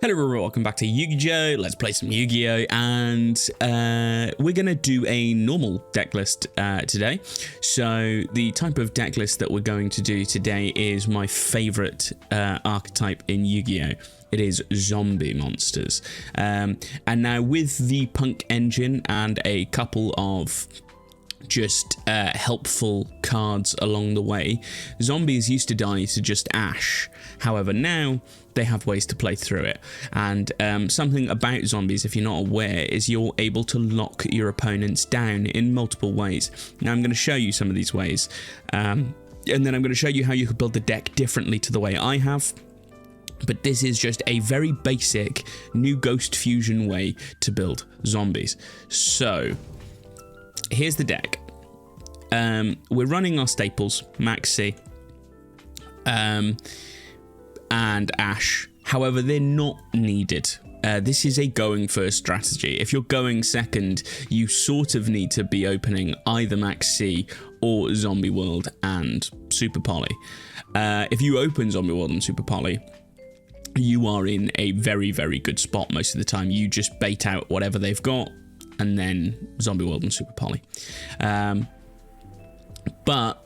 Hello everyone, welcome back to Yu-Gi-Oh! Let's play some Yu-Gi-Oh! And we're going to do a normal deck list today. So the type of deck list that we're going to do today is my favourite archetype in Yu-Gi-Oh! It is zombie monsters. And now with the Punk engine and a couple of just helpful cards along the way, zombies used to die to just Ash. However, now they have ways to play through it. And something about zombies, if you're not aware, is you're able to lock your opponents down in multiple ways. Now I'm going to show you some of these ways. And then I'm going to show you how you could build the deck differently to the way I have. But this is just a very basic new Ghost Fusion way to build zombies. So here's the deck. We're running our staples, Max C, and Ash. However, they're not needed. This is a going first strategy. If you're going second, you sort of need to be opening either Max C or Zombie World and Super Poly. If you open Zombie World and Super Poly, you are in a very, very good spot most of the time. You just bait out whatever they've got, and then Zombie World and Super Poly. But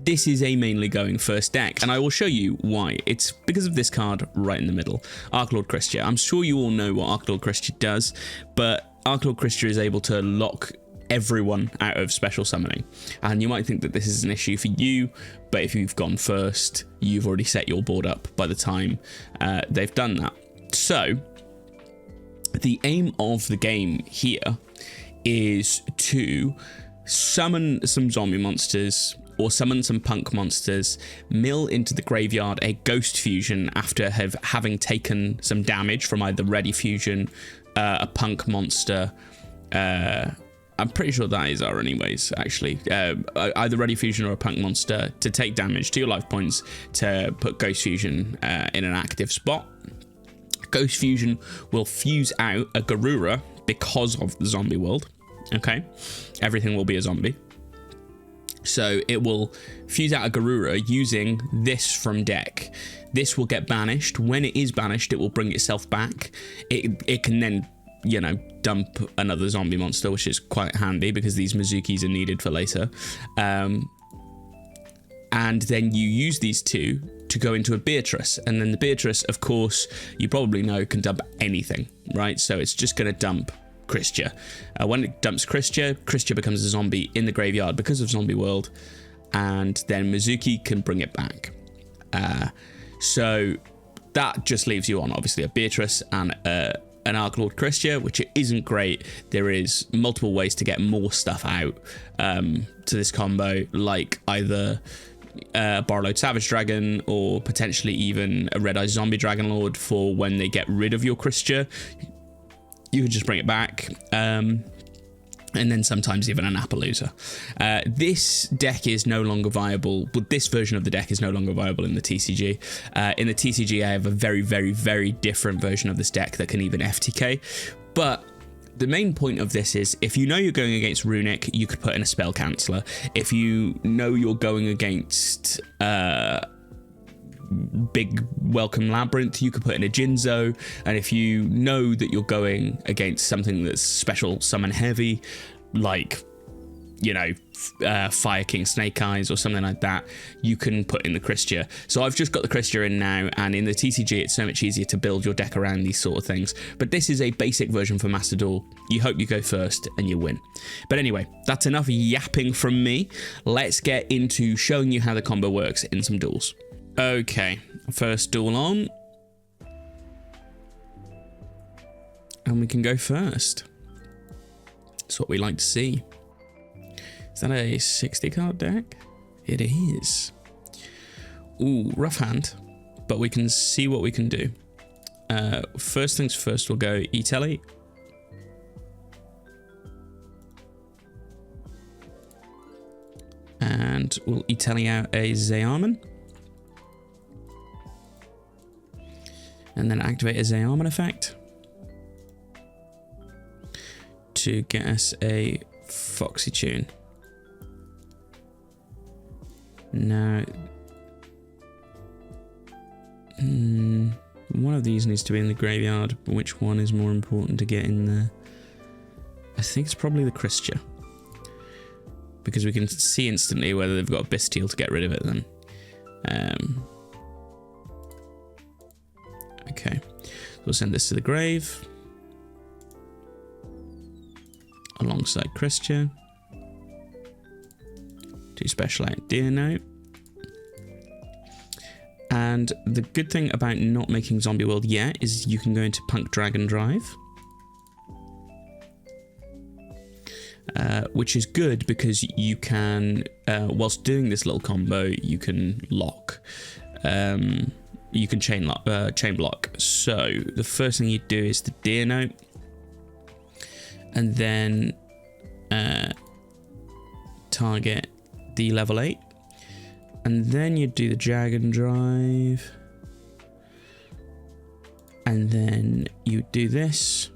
this is a mainly going first deck, and I will show you why. It's because of this card right in the middle, Archlord Christia. I'm sure you all know what Archlord Christia does, but Archlord Christia is able to lock everyone out of special summoning. And you might think that this is an issue for you, but if you've gone first, you've already set your board up by the time they've done that. So the aim of the game here is to summon some zombie monsters or summon some punk monsters, mill into the graveyard a Ghost Fusion after having taken some damage from either Ready Fusion, a punk monster. I'm pretty sure that is our anyways, actually. Either Ready Fusion or a punk monster to take damage to your life points to put Ghost Fusion in an active spot. Ghost Fusion will fuse out a Garura because of the zombie world. Okay, everything will be a zombie. So it will fuse out a Garura using this from deck. This will get banished. When it is banished, it will bring itself back. It can then, you know, dump another zombie monster, which is quite handy because these Mizukis are needed for later. And then you use these two to go into a Beatrice, and then the Beatrice, of course, you probably know, can dump anything, right? So it's just going to dump Christia. When it dumps Christia, Christia becomes a zombie in the graveyard because of Zombie World, and then Mizuki can bring it back. So that just leaves you on, obviously, a Beatrice and an Archlord Christia, which isn't great. There is multiple ways to get more stuff out to this combo, like either Barlowed Savage Dragon or potentially even a Red Eye Zombie Dragon Lord for when they get rid of your Christia. You can just bring it back. And then sometimes even an Appaloosa. This deck is no longer viable. Well, this version of the deck is no longer viable in the TCG. In the TCG, I have a very, very, very different version of this deck that can even FTK. But the main point of this is, if you know you're going against Runic, you could put in a Spell Canceller. If you know you're going against Big Welcome Labyrinth, you could put in a Jinzo. And if you know that you're going against something that's special summon heavy, like, you know, Fire King Snake Eyes or something like that, you can put in the Christia. So I've just got the Christia in now, and in the TCG it's so much easier to build your deck around these sort of things. But this is a basic version for Master Duel. You hope you go first and you win. But anyway, that's enough yapping from me. Let's get into showing you how the combo works in some duels. Okay, first duel on. And we can go first. That's what we like to see. Is that a 60 card deck? It is. Ooh, rough hand. But we can see what we can do. First things first, we'll go E-Telly. And we'll E-Telly out a Zearman. And then activate a Zearman effect to get us a Foxy Tune. Now, one of these needs to be in the graveyard. But which one is more important to get in there? I think it's probably the Christia. Because we can see instantly whether they've got a Bestial to get rid of it then. Okay. So we'll send this to the grave. Alongside Christia. 2 special out Deer Note. And the good thing about not making Zombie World yet is you can go into Punk Dragon Drive. Which is good because you can, whilst doing this little combo, you can lock. You can chain block. So the first thing you do is the Deer Note. And then target the level 8. And then you do the Dragon Drive. And then you do this.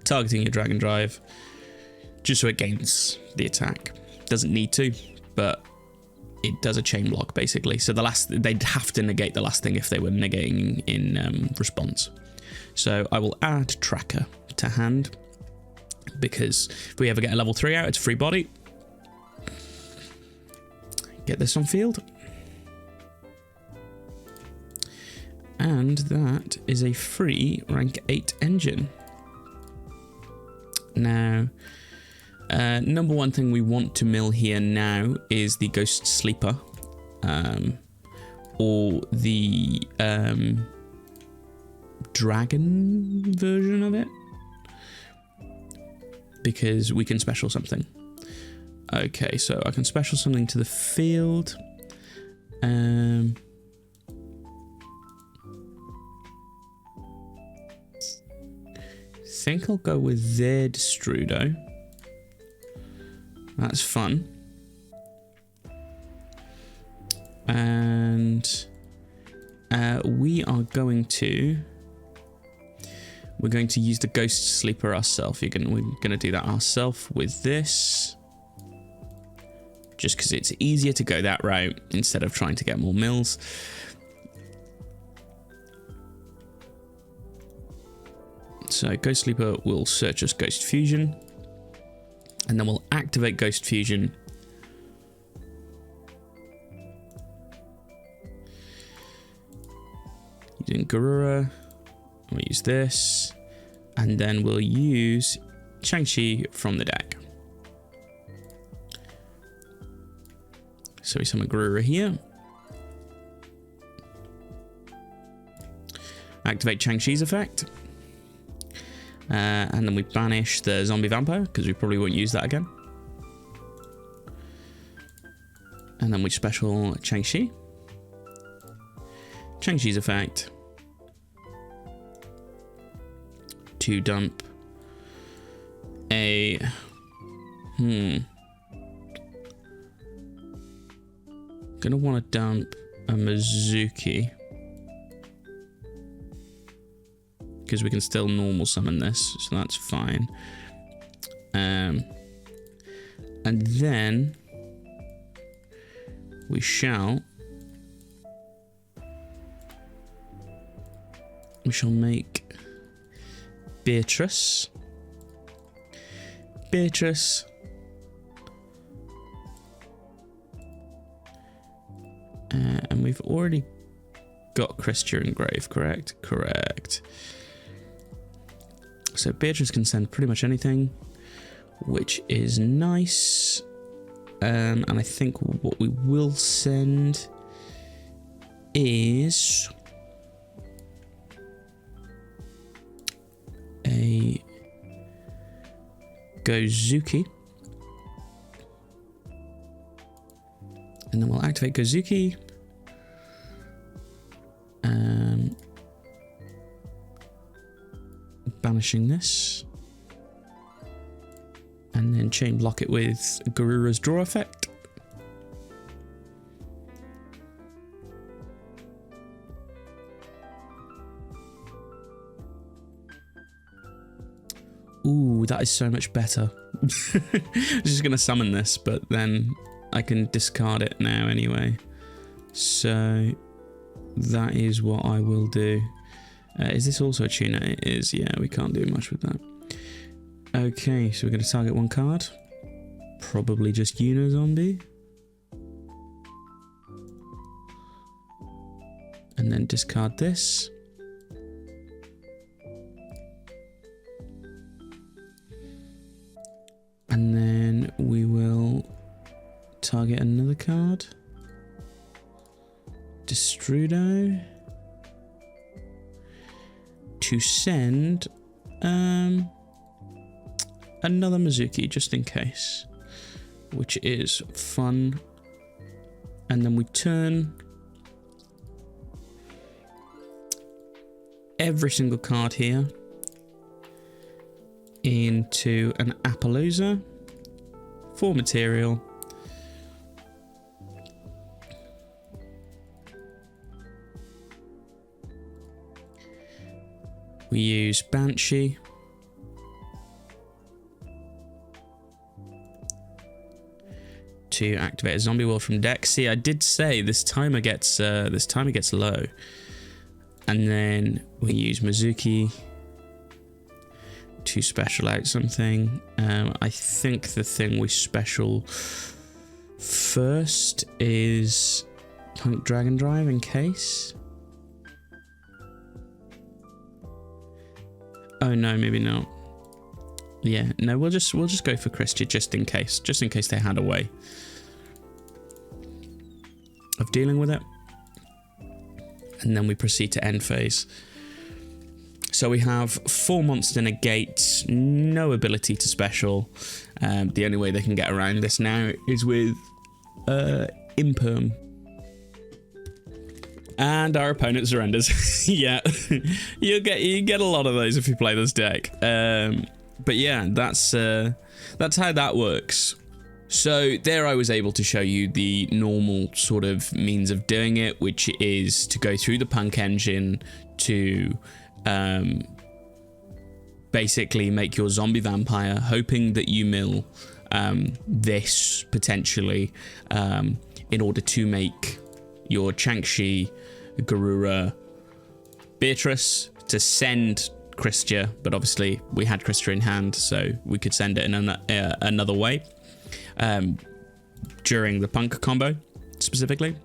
Targeting your Dragon Drive. Just so it gains the attack. Doesn't need to, but it does a chain block, basically. So they'd have to negate the last thing if they were negating in response. So I will add Tracker to hand. Because if we ever get a level 3 out, it's free body. Get this on field. And that is a free rank 8 engine. Now, number one thing we want to mill here now is the Ghost Sleeper. Or the dragon version of it. Because we can special something. Okay, so I can special something to the field. I think I'll go with their Destrudo. That's fun. And we are going to... We're going to use the Ghost Sleeper ourselves. We're going to do that ourselves with this. Just because it's easier to go that route instead of trying to get more mills. So Ghost Sleeper will search us Ghost Fusion. And then we'll activate Ghost Fusion. Using Garura. We'll use this. And then we'll use Shang-Chi from the deck. So we summon Garura here. Activate Shang-Chi's effect. And then we banish the Zombie Vampire, because we probably won't use that again. And then we special Shang-Chi. Shang-Chi's effect. To dump a... Gonna want to dump a Mizuki. Because we can still normal summon this, so that's fine. And then we shall make Beatrice. And we've already got Christia and Grave, correct? Correct. So Beatrice can send pretty much anything, which is nice. And I think what we will send is a Gozuki. And then we'll activate Gozuki. Banishing this. And then chain block it with Garura's draw effect. Ooh, that is so much better. I'm just going to summon this, but then I can discard it now anyway. So that is what I will do. Is this also a tuner? It is. Yeah, we can't do much with that. Okay, so we're going to target one card. Probably just Unizombie. And then discard this. And then we will target another card. Destrudo. To send another Mizuki, just in case. Which is fun. And then we turn every single card here into an Appaloosa for material. We use Banshee. To activate a zombie world from deck. See, I did say this timer gets low. And then we use Mizuki to special out something. I think the thing we special first is Punk Dragon Drive in case. Oh no, maybe not. Yeah, no, we'll just go for Christia just in case they had a way of dealing with it. And then we proceed to end phase. So we have 4 monster negates, no ability to special. The only way they can get around this now is with Imperm. And our opponent surrenders. Yeah, you get a lot of those if you play this deck. But yeah, that's how that works. So there I was able to show you the normal sort of means of doing it, which is to go through the Punk engine to basically make your zombie vampire, hoping that you mill this potentially in order to make your Changshi, Garura, Beatrice, to send Christia, but obviously we had Christia in hand, so we could send it in another way during the Punk combo specifically.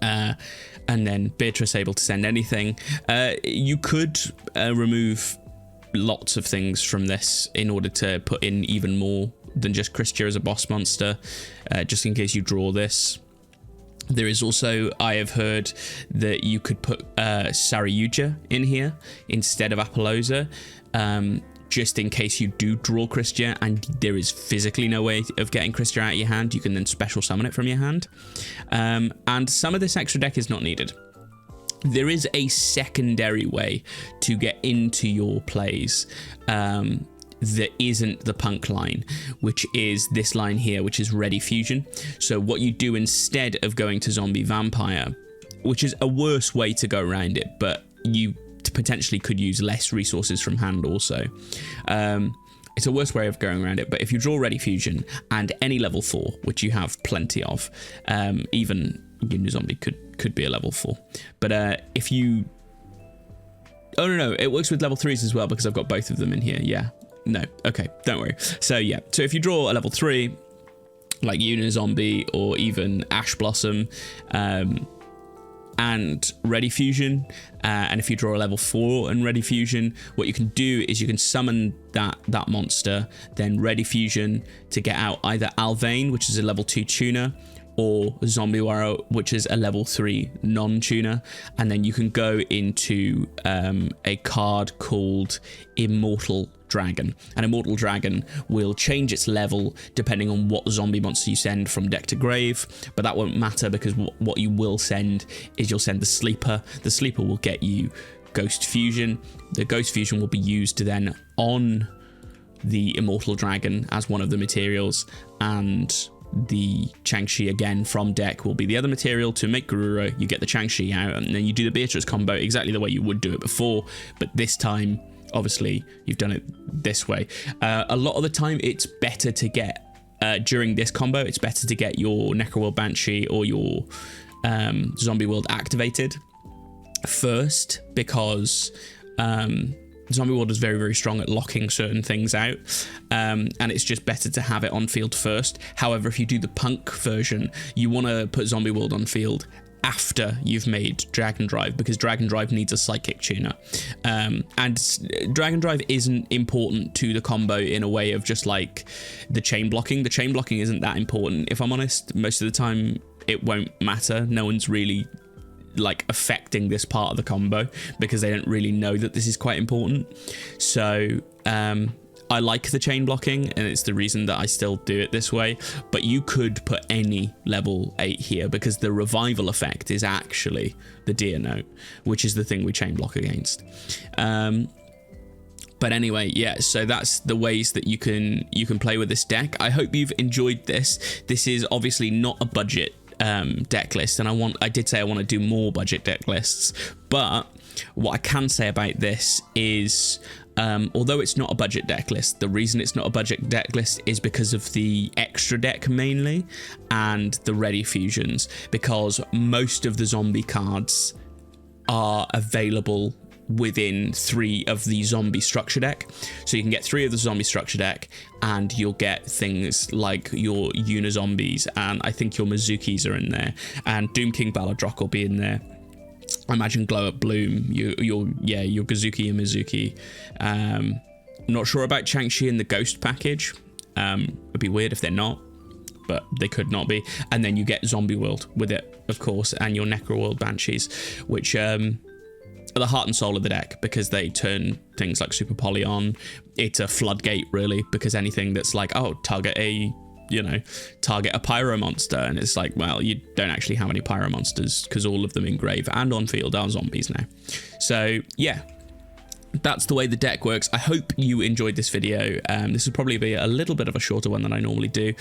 And then Beatrice able to send anything. You could remove lots of things from this in order to put in even more than just Christia as a boss monster, just in case you draw this. There is also, I have heard that you could put Saryuja in here instead of Appaloosa, just in case you do draw Christia and there is physically no way of getting Christia out of your hand. You can then special summon it from your hand. And some of this extra deck is not needed. There is a secondary way to get into your plays that isn't the Punk line, which is this line here, which is Ready Fusion. So what you do instead of going to Zombie Vampire, which is a worse way to go around it, but you potentially could use less resources from hand also. It's a worse way of going around it, but if you draw Ready Fusion and any level 4, which you have plenty of, even Unizombie could be a level 4. But if you... Oh, no, it works with level 3s as well because I've got both of them in here, yeah. No, okay, don't worry. So yeah, so if you draw a level 3, like Unizombie or even Ash Blossom, and Ready Fusion, and if you draw a level 4 and Ready Fusion, what you can do is you can summon that monster, then Ready Fusion to get out either Alvain, which is a level 2 tuner, or Zombie Warrior, which is a level 3 non-tuner, and then you can go into a card called Immortal Dragon. And Immortal Dragon will change its level depending on what zombie monster you send from deck to grave, but that won't matter because what you will send is you'll send the Sleeper. The Sleeper will get you Ghost Fusion. The Ghost Fusion will be used then on the Immortal Dragon as one of the materials, and the Changshi again from deck will be the other material to make Garura. You get the Changshi out, and then you do the Beatrice combo exactly the way you would do it before, but this time obviously you've done it this way. A lot of the time it's better to get during this combo, it's better to get your Necroworld Banshee or your Zombie World activated, first because Zombie World is very, very strong at locking certain things out, and it's just better to have it on field first. However, if you do the punk version, you want to put Zombie World on field after you've made Dragon Drive, because Dragon Drive needs a psychic tuner, and Dragon Drive isn't important to the combo in a way of just like the chain blocking. The chain blocking isn't that important, if I'm honest. Most of the time it won't matter. No one's really like affecting this part of the combo because they don't really know that this is quite important. So I like the chain blocking, and it's the reason that I still do it this way. But you could put any level 8 here, because the revival effect is actually the Deer Note, which is the thing we chain block against. But anyway, yeah, so that's the ways that you can play with this deck. I hope you've enjoyed this. This is obviously not a budget deck list, and I did say I want to do more budget deck lists, but what I can say about this is although it's not a budget deck list, the reason it's not a budget deck list is because of the extra deck mainly and the ready fusions, because most of the zombie cards are available within 3 of the zombie structure deck. So you can get 3 of the zombie structure deck, and you'll get things like your Unizombies, and I think your Mizukis are in there, and Doom King Baladrock will be in there. I imagine Glow Up Bloom, your Gazuki and Mizuki. Not sure about Chang'Chi in the Ghost package. It'd be weird if they're not, but they could not be. And then you get Zombie World with it, of course, and your Necro World Banshees, which are the heart and soul of the deck, because they turn things like Super Poly on. It's a floodgate, really, because anything that's like, oh, target a Pyro monster, and it's like, well, you don't actually have any Pyro monsters because all of them in grave and on field are zombies now. So yeah, that's the way the deck works. I hope you enjoyed this video. This will probably be a little bit of a shorter one than I normally do.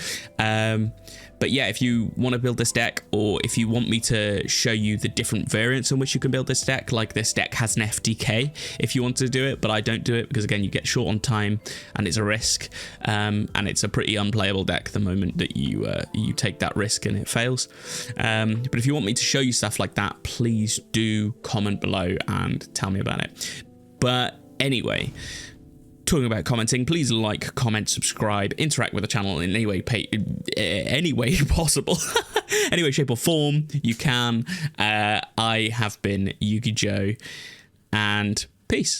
But yeah, if you want to build this deck, or if you want me to show you the different variants in which you can build this deck, like this deck has an FDK if you want to do it, but I don't do it because, again, you get short on time and it's a risk, and it's a pretty unplayable deck the moment that you take that risk and it fails. But if you want me to show you stuff like that, please do comment below and tell me about it. But anyway, talking about commenting, please like, comment, subscribe, interact with the channel in any way possible. Any way, shape or form you can. I have been Yugi Joe, and peace.